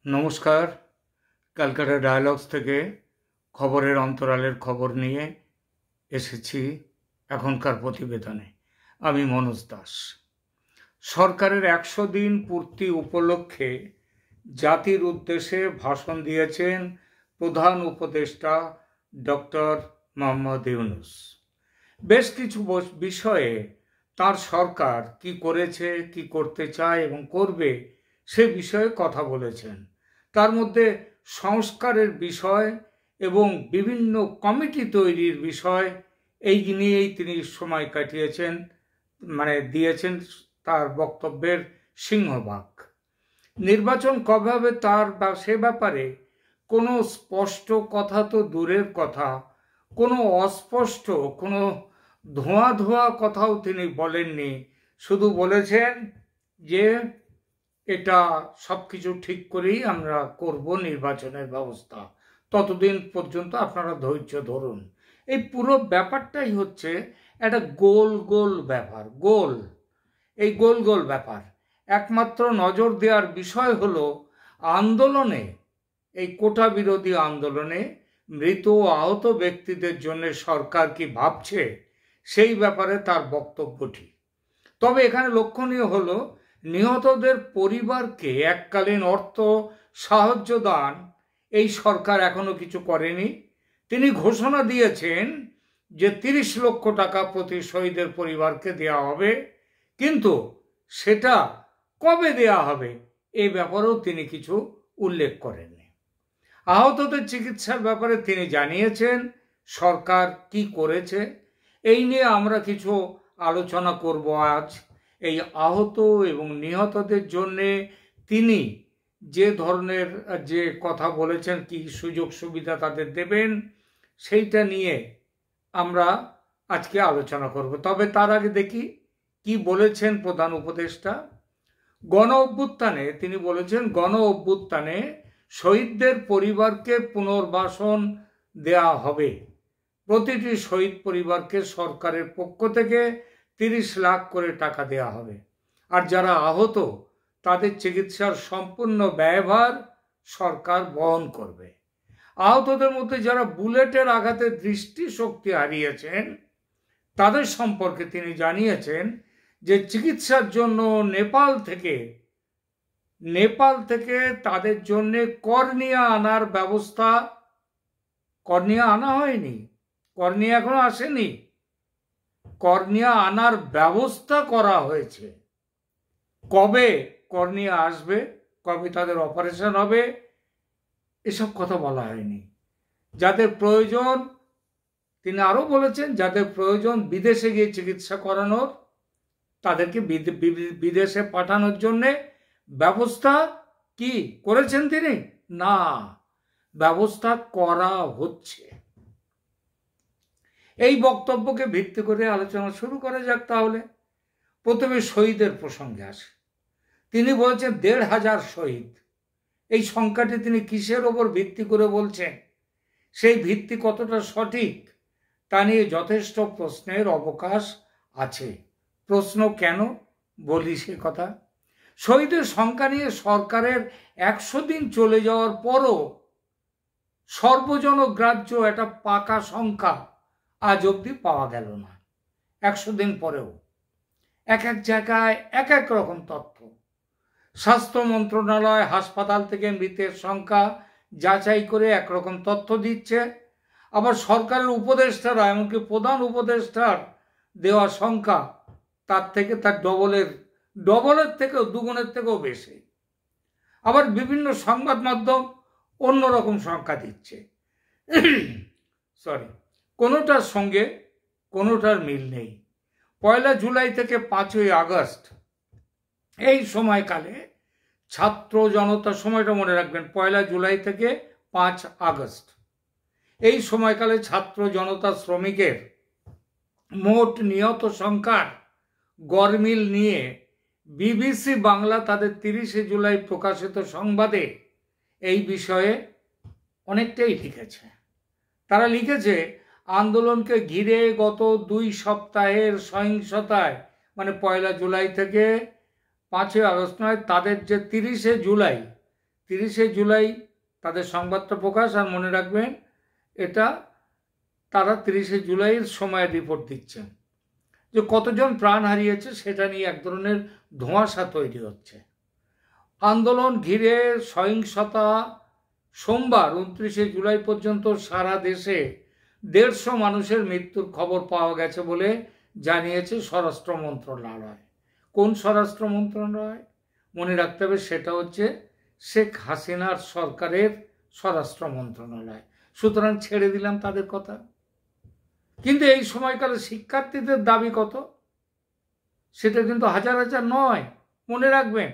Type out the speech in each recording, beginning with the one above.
নমস্কার। ক্যালকাটা ডায়ালগস থেকে খবরের অন্তরালের খবর নিয়ে এসেছি এখনকার প্রতিবেদনে। আমি মনোজ দাস। সরকারের 100 দিন পূর্তি উপলক্ষে জাতির উদ্দেশ্যে ভাষণ দিয়েছেন প্রধান উপদেষ্টা ডক্টর মোহাম্মদ ইউনূস। বেশ কিছু বিষয়ে তার সরকার কি করেছে, কি করতে চায় এবং করবে সে বিষয়ে কথা বলেছেন। তার মধ্যে সংস্কারের বিষয় এবং বিভিন্ন কমিটি তৈরির বিষয় এই নিয়েই তিনি সময় কাটিয়েছেন, দিয়েছেন তার বক্তব্যের সিংহভাগ। নির্বাচন কবে হবে তার সে ব্যাপারে কোনো স্পষ্ট কথা তো দূরের কথা, কোনো অস্পষ্ট, কোনো ধোঁয়া ধোঁয়া কথাও তিনি বলেননি। শুধু বলেছেন যে এটা সব কিছু ঠিক করেই আমরা করব নির্বাচনের ব্যবস্থা, ততদিন পর্যন্ত আপনারা ধৈর্য ধরুন। এই পুরো ব্যাপারটাই হচ্ছে একটা গোল গোল ব্যাপার, এই গোল গোল ব্যাপার। একমাত্র নজর দেওয়ার বিষয় হলো আন্দোলনে, এই কোটা বিরোধী আন্দোলনে মৃত ও আহত ব্যক্তিদের জন্য সরকার কি ভাবছে সেই ব্যাপারে তার বক্তব্যটি। তবে এখানে লক্ষণীয় হলো নিহতদের পরিবারকে এককালীন অর্থ সাহায্য দান এই সরকার এখনো কিছু করেনি। তিনি ঘোষণা দিয়েছেন যে 30 লক্ষ টাকা প্রতি শহীদের পরিবারকে দেওয়া হবে, কিন্তু সেটা কবে দেওয়া হবে এই ব্যাপারেও তিনি কিছু উল্লেখ করেননি। আহতদের চিকিৎসার ব্যাপারে তিনি জানিয়েছেন সরকার কি করেছে। এই নিয়ে আমরা কিছু আলোচনা করব আজ। এই আহত এবং নিহতদের জন্যে তিনি যে ধরনের যে কথা বলেছেন, কি সুযোগ সুবিধা তাদের দেবেন, সেইটা নিয়ে আমরা আজকে আলোচনা করব। তবে তার আগে দেখি কি বলেছেন প্রধান উপদেষ্টা। গণ অভ্যুত্থানে তিনি বলেছেন, গণ অভ্যুত্থানে শহীদদের পরিবারকে পুনর্বাসন দেয়া হবে। প্রতিটি শহীদ পরিবারকে সরকারের পক্ষ থেকে 30 লাখ করে টাকা দেয়া হবে। আর যারা আহত তাদের চিকিৎসার সম্পূর্ণ ব্যয়ভার সরকার বহন করবে। আহতদের মধ্যে যারা বুলেটের আঘাতে দৃষ্টিশক্তি হারিয়েছেন তাদের সম্পর্কে তিনি জানিয়েছেন যে চিকিৎসার জন্য নেপাল থেকে তাদের জন্য কর্নিয়া আনার ব্যবস্থা, কর্নিয়া আনা হয়নি, কর্নিয়া এখনো আসেনি, কর্নিয়া আনার ব্যবস্থা করা হয়েছে। কবে কর্নিয়া আসবে, কবে তাদের অপারেশন হবে, এসব কথা বলা হয়নি। যাদের প্রয়োজন, তিনি আরো বলেছেন যাদের প্রয়োজন বিদেশে গিয়ে চিকিৎসা করানোর, তাদেরকে বিদেশে পাঠানোর জন্যে ব্যবস্থা কি করেছেন তিনি? না, ব্যবস্থা করা হচ্ছে। এই বক্তব্যকে ভিত্তি করে আলোচনা শুরু করা যাক। তাহলে প্রথমে শহীদের প্রসঙ্গে আসে। তিনি বলছেন 1,500 শহীদ। এই সংখ্যাটি তিনি কিসের ওপর ভিত্তি করে বলছেন, সেই ভিত্তি কতটা সঠিক তা নিয়ে যথেষ্ট প্রশ্নের অবকাশ আছে। প্রশ্ন কেন বলি সে কথা। শহীদের সংখ্যা নিয়ে সরকারের 100 দিন চলে যাওয়ার পরও সর্বজনগ্রাহ্য একটা পাকা সংখ্যা আজ অবধি পাওয়া গেল না। 100 দিন পরেও এক এক জায়গায় এক এক রকম তথ্য। স্বাস্থ্য মন্ত্রণালয় হাসপাতাল থেকে মৃতের সংখ্যা যাচাই করে একরকম তথ্য দিচ্ছে, আবার সরকারের উপদেষ্টারা, এমনকি প্রধান উপদেষ্টার দেওয়া সংখ্যা তার ডবলের থেকেও দুগুণের থেকেও বেশি। আবার বিভিন্ন সংবাদ মাধ্যম অন্যরকম সংখ্যা দিচ্ছে। কোনোটার সঙ্গে কোনোটার মিল নেই। 1 জুলাই থেকে 5 আগস্ট এই সময়কালে ছাত্র জনতা, সময়টা মনে রাখবেন, 1 জুলাই থেকে 5 আগস্ট এই সময়কালে ছাত্র জনতা শ্রমিকের মোট নিহত সংখ্যার গরমিল নিয়ে বিবিসি বাংলা তাদের 30 জুলাই প্রকাশিত সংবাদে এই বিষয়ে অনেকটাই লিখেছে। তারা লিখেছে আন্দোলনকে ঘিরে গত 2 সপ্তাহের সহিংসতায়, 1 জুলাই থেকে 5 আগস্ট নয়, তাদের যে 30 জুলাই 30শে জুলাই তাদের সংবাদটা প্রকাশ। আর মনে রাখবেন, এটা তারা 30শে জুলাইয়ের সময় রিপোর্ট দিচ্ছেন। যে কতজন প্রাণ হারিয়েছে সেটা নিয়ে এক ধরনের ধোঁয়াশা তৈরি হচ্ছে। আন্দোলন ঘিরে সহিংসতা, সোমবার 29শে জুলাই পর্যন্ত সারা দেশে 150 মানুষের মৃত্যুর খবর পাওয়া গেছে বলে জানিয়েছে স্বরাষ্ট্র মন্ত্রণালয়। কোন স্বরাষ্ট্র মন্ত্রণালয়? মনে রাখতে হবে, সেটা হচ্ছে শেখ হাসিনার সরকারের স্বরাষ্ট্র মন্ত্রণালয়। সুতরাং ছেড়ে দিলাম তাদের কথা। কিন্তু এই সময়কালে শিক্ষার্থীদের দাবি কত? সেটা কিন্তু হাজার হাজার নয়। মনে রাখবেন,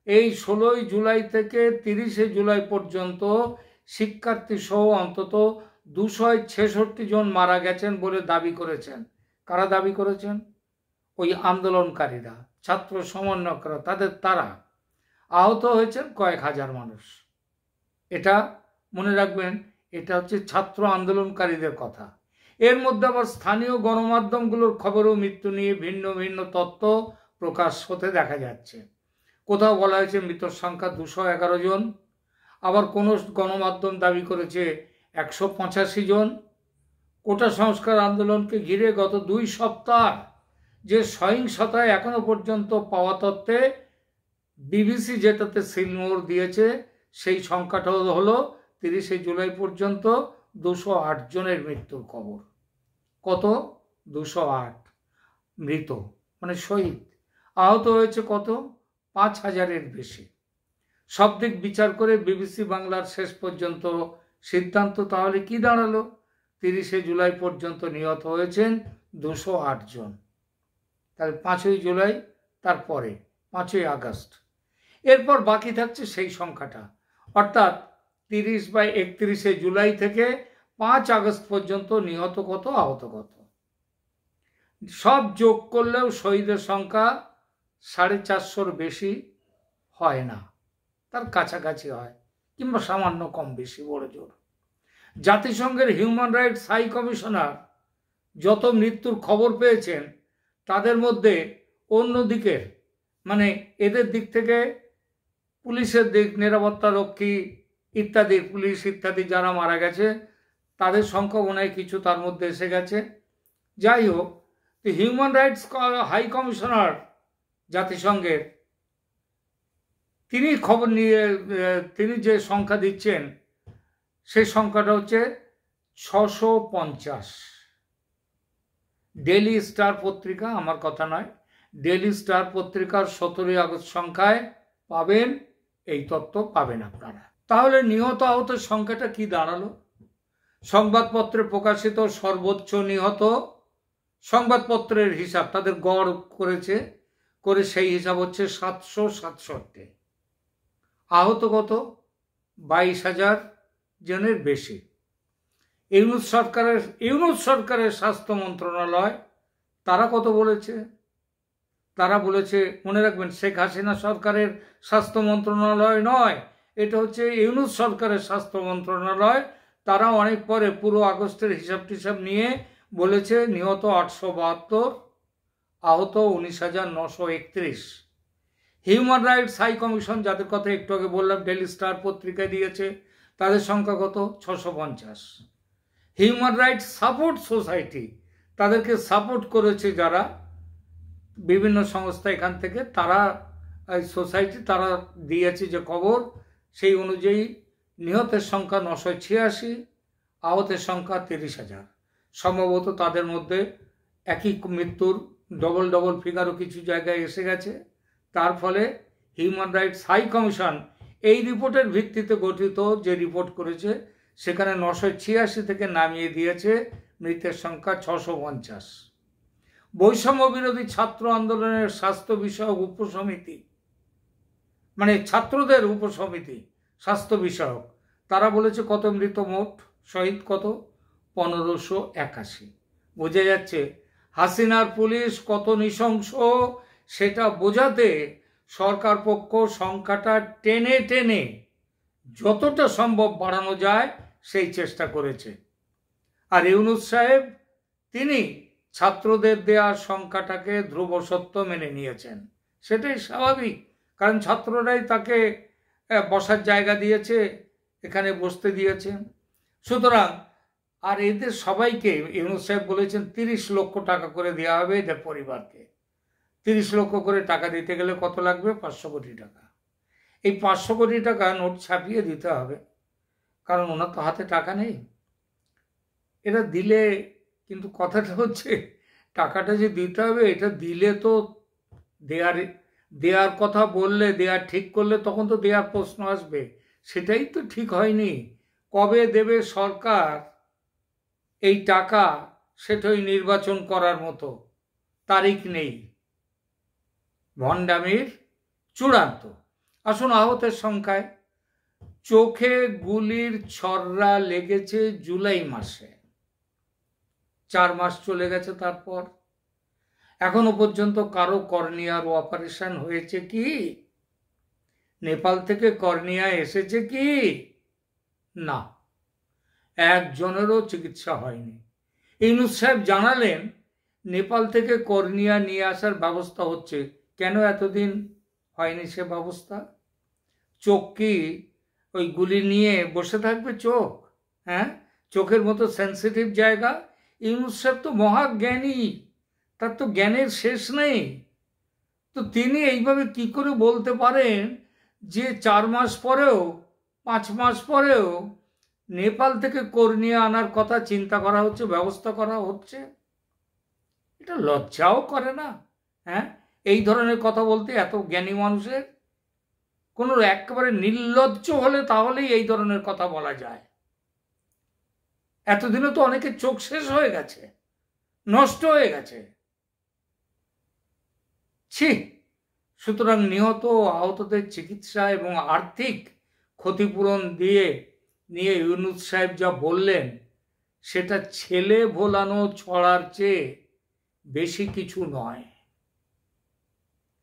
এই 16ই জুলাই থেকে 30শে জুলাই পর্যন্ত শিক্ষার্থী সহ অন্তত 266 জন মারা গেছেন বলে দাবি করেছেন। কারা দাবি করেছেন? ওই আন্দোলনকারীরা, ছাত্র সমন্বয়করা, তারা আহত হয়েছেন কয়েক হাজার মানুষ। এটা মনে রাখবেন, এটা হচ্ছে ছাত্র আন্দোলনকারীদের কথা। এর মধ্যে আবার স্থানীয় গণমাধ্যমগুলোর খবরও মৃত্যু নিয়ে ভিন্ন ভিন্ন তথ্য প্রকাশ হতে দেখা যাচ্ছে। কোথাও বলা হয়েছে মৃতের সংখ্যা 211 জন, আবার কোনো গণমাধ্যম দাবি করেছে 185 জন। কোটা সংস্কার আন্দোলনকে ঘিরে গত 2 সপ্তাহ যে সহিংসতায় এখনো পর্যন্ত পাওয়া তথ্যে বিবিসি যেটাতে সিলমোহর দিয়েছে, সেই সংখ্যাটা হলো 30শে জুলাই পর্যন্ত 208 জনের মৃত্যুর খবর। কত? 208 মৃত, মানে শহীদ। আহত হয়েছে কত? 5000-এর বেশি। সব দিক বিচার করে বিবিসি বাংলার শেষ পর্যন্ত সিদ্ধান্ত তাহলে কি দাঁড়ালো? 30শে জুলাই পর্যন্ত নিহত হয়েছেন 208 জন। তাহলে 5ই জুলাই, তারপরে 5ই আগস্ট, এরপর বাকি থাকছে সেই সংখ্যাটা। অর্থাৎ 30/31শে জুলাই থেকে 5 আগস্ট পর্যন্ত নিহত কত, আহত কত, সব যোগ করলেও শহীদের সংখ্যা 450-র বেশি হয় না, তার কাছাকাছি হয়, কিংবা সামান্য কম বেশি বড় জোর। জাতিসংঘের হিউম্যান রাইটস হাই কমিশনার যত মৃত্যুর খবর পেয়েছেন, তাদের মধ্যে অন্যদিকের, মানে এদের দিক থেকে পুলিশের দিক, নিরাপত্তা রক্ষী ইত্যাদি, পুলিশ ইত্যাদি যারা মারা গেছে, তাদের সংখ্যা মনে হয় কিছু তার মধ্যে এসে গেছে। যাই হোক, হিউম্যান রাইটস হাই কমিশনার জাতিসংঘের, তিনি খবর নিয়ে তিনি যে সংখ্যা দিচ্ছেন, সেই সংখ্যাটা হচ্ছে 650। ডেইলি স্টার পত্রিকা, আমার কথা নয়, ডেইলি স্টার পত্রিকার 17ই আগস্ট সংখ্যায় পাবেন, এই তথ্য পাবেন আপনারা। তাহলে নিহত আহতের সংখ্যাটা কি দাঁড়ালো? সংবাদপত্রে প্রকাশিত সর্বোচ্চ নিহত, সংবাদপত্রের হিসাব তাদের গড় করে সেই হিসাব হচ্ছে 767। আহত কত? 22,000 জনের বেশি। ইউনূস সরকারের স্বাস্থ্য মন্ত্রণালয় তারা কত বলেছে? তারা বলেছে, মনে রাখবেন, শেখ হাসিনা সরকারের স্বাস্থ্য মন্ত্রণালয় নয়, এটা হচ্ছে ইউনূস সরকারের স্বাস্থ্য মন্ত্রণালয়। তারা অনেক পরে পুরো আগস্টের হিসাব নিয়ে বলেছে নিহত 872, আহত 19,931। হিউম্যান রাইটস হাই কমিশন, যাদের কথা একটু আগে বললাম, ডেইলি স্টার পত্রিকায় দিয়েছে, তাদের সংখ্যা কত? 650। হিউম্যান রাইটস সাপোর্ট সোসাইটি, তাদেরকে সাপোর্ট করেছে যারা বিভিন্ন সংস্থা এখান থেকে, তারা সোসাইটি, তারা দিয়েছে যে খবর, সেই অনুযায়ী নিহতের সংখ্যা 986, আহতের সংখ্যা 30,000। সম্ভবত তাদের মধ্যে একই মৃত্যুর ডবল ফিগারও কিছু জায়গায় এসে গেছে। তার ফলে হিউম্যান রাইটস হাই কমিশন এই রিপোর্টের ভিত্তিতে গঠিত যে রিপোর্ট করেছে, সেখানে 986 থেকে নামিয়ে দিয়েছে মৃতের সংখ্যা 650। বৈষম্য বিরোধী ছাত্র আন্দোলনের স্বাস্থ্য বিষয়ক উপসমিতি, মানে ছাত্রদের উপসমিতি স্বাস্থ্য বিষয়ক, তারা বলেছে কত মৃত মোট, শহীদ কত? 1581। বোঝা যাচ্ছে হাসিনার পুলিশ কত নৃশংস, সেটা বোঝাতে সরকার পক্ষ সংখ্যাটা টেনে যতটা সম্ভব বাড়ানো যায় সেই চেষ্টা করেছে। আর ইউনূস সাহেব, তিনি ছাত্রদের দেওয়ার সংখ্যাটাকে ধ্রুব সত্য মেনে নিয়েছেন। সেটাই স্বাভাবিক, কারণ ছাত্ররাই তাকে বসার জায়গা দিয়েছে, এখানে বসতে দিয়েছে। সুতরাং আর এদের সবাইকে ইউনূস সাহেব বলেছেন 30 লক্ষ টাকা করে দেওয়া হবে এদের পরিবারকে। 30 লক্ষ করে টাকা দিতে গেলে কত লাগবে? 500 কোটি টাকা। এই 500 কোটি টাকা নোট ছাপিয়ে দিতে হবে, কারণ ওনার তো হাতে টাকা নেই। এটা দিলে কিন্তু কথাটা হচ্ছে টাকাটা যে দিতে হবে, এটা দিলে তো দেয়ার কথা বললে, দেয়ার ঠিক করলে তখন তো দেয়ার প্রশ্ন আসবে। সেটাই তো ঠিক হয়নি। কবে দেবে সরকার এই টাকা, সেটাই নির্বাচন করার মতো তারিখ নেই। ভণ্ডামির চূড়ান্ত। আসুন আহতের সংখ্যায়। চোখে গুলির ছররা লেগেছে জুলাই মাসে, 4 মাস চলে গেছে। তারপর এখনো পর্যন্ত কারো কর্নিয়ার অপারেশন হয়েছে কি? নেপাল থেকে কর্নিয়া এসেছে কি? না, একজনেরও চিকিৎসা হয়নি। ইউনূস সাহেব জানালেন নেপাল থেকে কর্নিয়া নিয়ে আসার ব্যবস্থা হচ্ছে। কেন এতদিন হয়নি সে ব্যবস্থা? চোখ কি ওই গুলি নিয়ে বসে থাকবে চোখ? হ্যাঁ, চোখের মতো সেন্সিটিভ জায়গা। ইউনূস সাহেব তো মহাজ্ঞানী, তার তো জ্ঞানের শেষ নেই। তো তিনি এইভাবে কি করে বলতে পারেন যে 4 মাস পরেও, 5 মাস পরেও নেপাল থেকে কর্নিয়া আনার কথা চিন্তা করা হচ্ছে, ব্যবস্থা করা হচ্ছে? এটা লজ্জাও করে না? হ্যাঁ, এই ধরনের কথা বলতে এত জ্ঞানী মানুষের? কোনো একেবারে নির্লজ্জ হলে তাহলেই এই ধরনের কথা বলা যায়। এতদিনে তো অনেকের চোখ শেষ হয়ে গেছে, নষ্ট হয়ে গেছে। ছি! সুতরাং নিহত আহতদের চিকিৎসা এবং আর্থিক ক্ষতিপূরণ নিয়ে ইউনূস সাহেব যা বললেন, সেটা ছেলে ভোলানো ছড়ার চেয়ে বেশি কিছু নয়।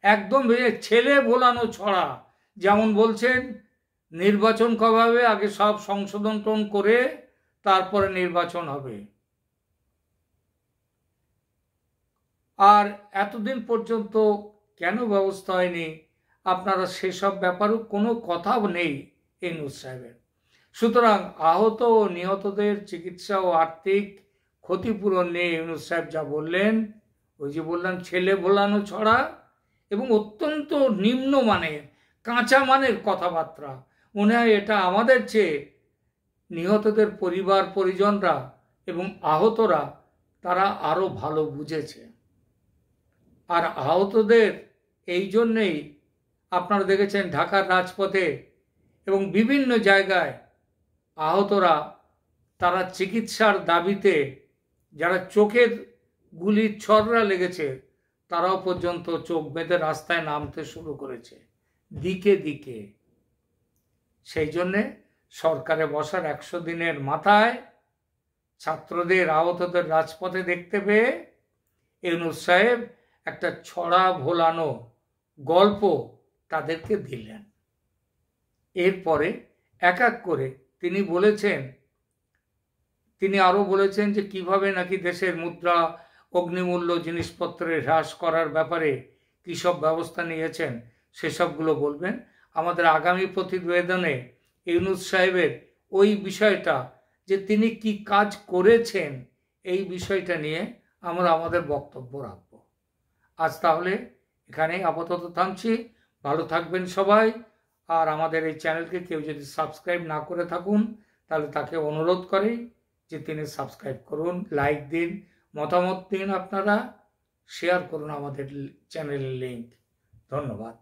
একদম ছেলে ভোলানো ছড়া। যেমন বলছেন নির্বাচন কবে হবে, আগে সব সংশোধন করে তারপরে নির্বাচন হবে। আর এতদিন পর্যন্ত কেন ব্যবস্থা হয়নি, আপনারা সেসব ব্যাপারেও কোনো কথাও নেই ইউনূস সাহেবের। সুতরাং আহত ও নিহতদের চিকিৎসা ও আর্থিক ক্ষতিপূরণ নিয়ে ইউনূস সাহেব যা বললেন, ওই যে বললাম ছেলে ভোলানো ছড়া এবং অত্যন্ত নিম্নমানের, কাঁচা মানের কথাবার্তা। মনে হয় এটা আমাদের চেয়ে নিহতদের পরিবার পরিজনরা এবং আহতরা তারা আরো ভালো বুঝেছে। আর আহতদের এই জন্যেই আপনারা দেখেছেন ঢাকার রাজপথে এবং বিভিন্ন জায়গায় আহতরা তারা চিকিৎসার দাবিতে, যারা চোখের গুলির ছররা লেগেছে তারাও পর্যন্ত চোখ বেঁধে রাস্তায় নামতে শুরু করেছে দিকে দিকে। সেই জন্যে সরকারে বসার 100 দিনের মাথায় ছাত্রদের, আহতদের রাজপথে দেখতে পেয়ে ইউনূস সাহেব একটা ছড়া ভোলানো গল্প তাদেরকে দিলেন। এরপরে এক এক করে তিনি আরো বলেছেন যে কিভাবে নাকি দেশের মুদ্রা, অগ্নিমূল্য জিনিসপত্রের হ্রাস করার ব্যাপারে কী সব ব্যবস্থা নিয়েছেন সেসবগুলো বলবেন। আমাদের আগামী প্রতিবেদনে ইউনূস সাহেবের ওই বিষয়টা, যে তিনি কি কাজ করেছেন, এই বিষয়টা নিয়ে আমরা আমাদের বক্তব্য রাখব। আজ তাহলে এখানেই আপাতত থামছি। ভালো থাকবেন সবাই। আর আমাদের এই চ্যানেলকে কেউ যদি সাবস্ক্রাইব না করে থাকুন, তাহলে তাকে অনুরোধ করি যে তিনি সাবস্ক্রাইব করুন, লাইক দিন, মতামত দিন, আপনারা শেয়ার করুন আমাদের চ্যানেলের লিঙ্ক। ধন্যবাদ।